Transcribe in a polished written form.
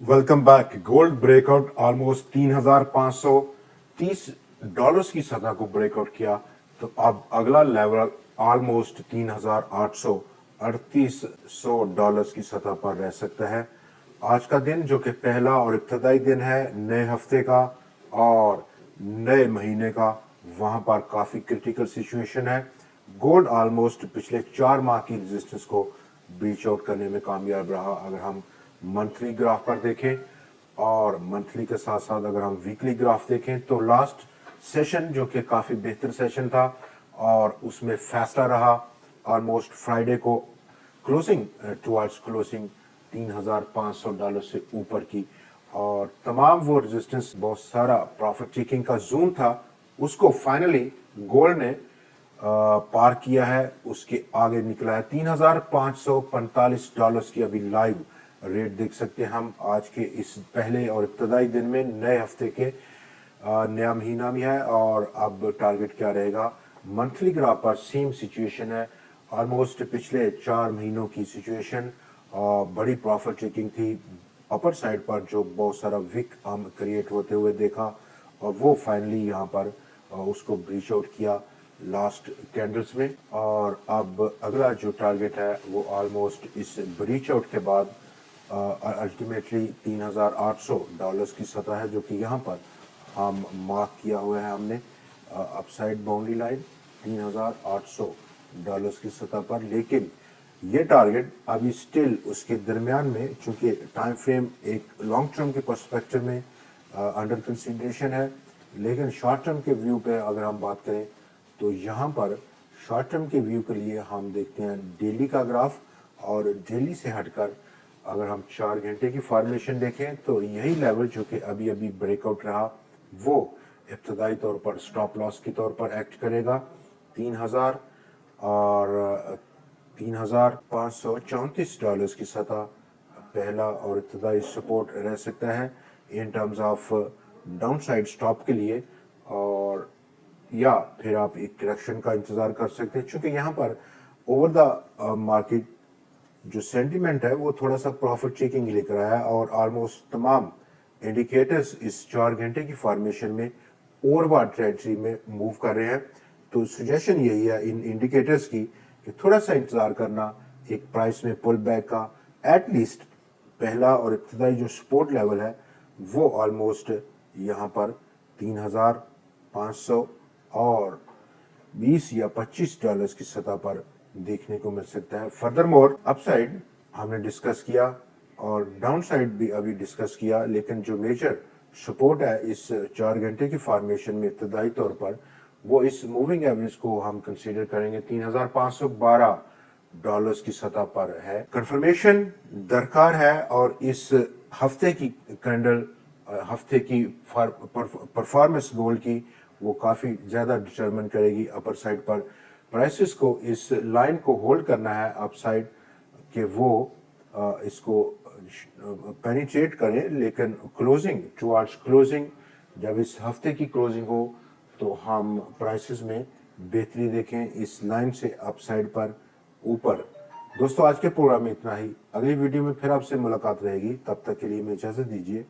Welcome back. Gold breakout almost $3,530 की सतह को ब्रेकआउट किया, तो अब अगला लेवल ऑलमोस्ट $3,838 की सतह पर रह सकता है। आज का दिन जो कि पहला और इब्तदाई दिन है नए हफ्ते का और नए महीने का, वहां पर काफी क्रिटिकल सिचुएशन है। गोल्ड ऑलमोस्ट पिछले 4 माह की रेजिस्टेंस को ब्रीच आउट करने में कामयाब रहा। अगर हम मंथली ग्राफ पर देखें और मंथली के साथ साथ अगर हम वीकली ग्राफ देखें, तो लास्ट सेशन जो कि काफी बेहतर सेशन था और उसमें फैसला रहा ऑलमोस्ट फ्राइडे को क्लोजिंग टुवर्ड्स क्लोजिंग $3,500 से ऊपर की, और तमाम वो रेजिस्टेंस बहुत सारा प्रॉफिट टेकिंग का जोन था, उसको फाइनली गोल्ड ने पार किया है। उसके आगे निकला है $3,545 की अभी लाइव रेट देख सकते हैं हम आज के इस पहले और इब्तदाई दिन में नए हफ्ते के। नया महीना भी है और अब टारगेट क्या रहेगा। मंथली ग्राफ पर सेम सिचुएशन है, ऑलमोस्ट पिछले 4 महीनों की सिचुएशन। बड़ी प्रॉफिट टेकिंग थी अपर साइड पर, जो बहुत सारा विक हम क्रिएट होते हुए देखा, और वो फाइनली यहाँ पर उसको ब्रीच आउट किया लास्ट कैंडल्स में। और अब अगला जो टारगेट है वो ऑलमोस्ट इस ब्रीच आउट के बाद अल्टीमेटली $3,800 की सतह है, जो कि यहाँ पर हम मार्क किया हुआ है हमने अपसाइड बाउंड्री लाइन $3,800 की सतह पर। लेकिन ये टारगेट अभी स्टिल उसके दरमियान में, चूंकि टाइम फ्रेम एक लॉन्ग टर्म के पर्सपेक्टिव में अंडर कंसिडरेशन है, लेकिन शॉर्ट टर्म के व्यू पे अगर हम बात करें तो यहाँ पर शॉर्ट टर्म के व्यू के लिए हम देखते हैं डेली का ग्राफ, और डेली से हटकर अगर हम 4 घंटे की फॉर्मेशन देखें तो यही लेवल जो कि अभी अभी ब्रेकआउट रहा, वो इब्तदाई तौर पर स्टॉप लॉस के तौर पर एक्ट करेगा 3,000 और $3,534 की सतह पहला और इब्तदाई सपोर्ट रह सकता है in terms of down side stop के लिए। और या फिर आप एक करेक्शन का इंतजार कर सकते हैं, चूंकि यहाँ पर ओवर द मार्केट जो सेंटीमेंट है वो थोड़ा सा प्रॉफिट चेकिंग लेकर आया, और ऑलमोस्ट तमाम इंडिकेटर्स इस 4 घंटे की फॉर्मेशन में ओवरबॉट टेरिटरी में मूव कर रहे हैं। तो सजेशन यही है इन इंडिकेटर्स की कि थोड़ा सा इंतजार करना एक प्राइस में पुल बैक का। एटलीस्ट पहला और इब्तदाई जो सपोर्ट लेवल है वो ऑलमोस्ट यहाँ पर 3,500 और 20 या $25 की सतह पर देखने को मिल सकता है। फर्दर मोर अपसाइड हमने डिस्कस किया और डाउन साइड भी अभी डिस्कस किया, लेकिन जो मेजर सपोर्ट है इस 4 घंटे की फॉर्मेशन में इब्तदाई तौर पर, वो इस मूविंग एवरेज को हम कंसीडर करेंगे $3,512 की सतह पर है। कंफर्मेशन दरकार है, और इस हफ्ते की कैंडल हफ्ते की परफॉर्मेंस गोल्ड की वो काफी ज्यादा डिटरमिन करेगी अपर साइड पर प्राइसेस को। इस लाइन को होल्ड करना है अपसाइड कि वो इसको पेनिट्रेट करें, लेकिन क्लोजिंग टुवर्ड्स क्लोजिंग जब इस हफ्ते की क्लोजिंग हो तो हम प्राइसेस में बेहतरी देखें इस लाइन से अपसाइड पर ऊपर। दोस्तों, आज के प्रोग्राम में इतना ही। अगली वीडियो में फिर आपसे मुलाकात रहेगी, तब तक के लिए मैं इजाजत दीजिए।